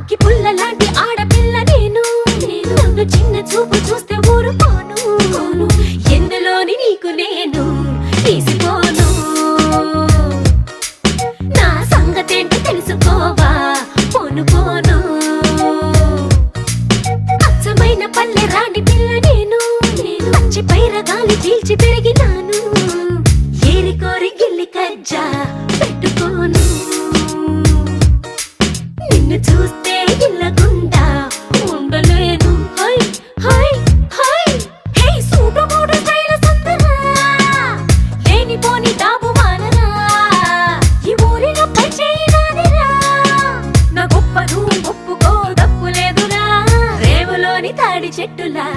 అగ్గి పుల్ల లాంటి ఆడపిల్ల నేను నన్ను చిన్న చూపు చూస్తే ఊరుకోను ఎందులోని నీకు నేను తీసిపోను నా సంగతేంటి తెలుసుకోవా పోను పోను అచ్చమైన పల్లె రాణి పిల్ల నేను పచ్చి పైర గాలి చీల్చి పెరిగినాను ఏరి కోరి గిల్లి కజ్జా పెట్టుకోను నిన్ను చూస్తే ఇల్లగుండా ఉండలేను హై హై హై హే సూటు మూడు స్టైల్ సుందరా లేనిపోని డాబు మానరా ఈ ఊరిలో పై చేయనాదిరా నా గొప్పను ఒప్పుకో తప్పు లేదురా రేవులోని తాడి చెట్టులా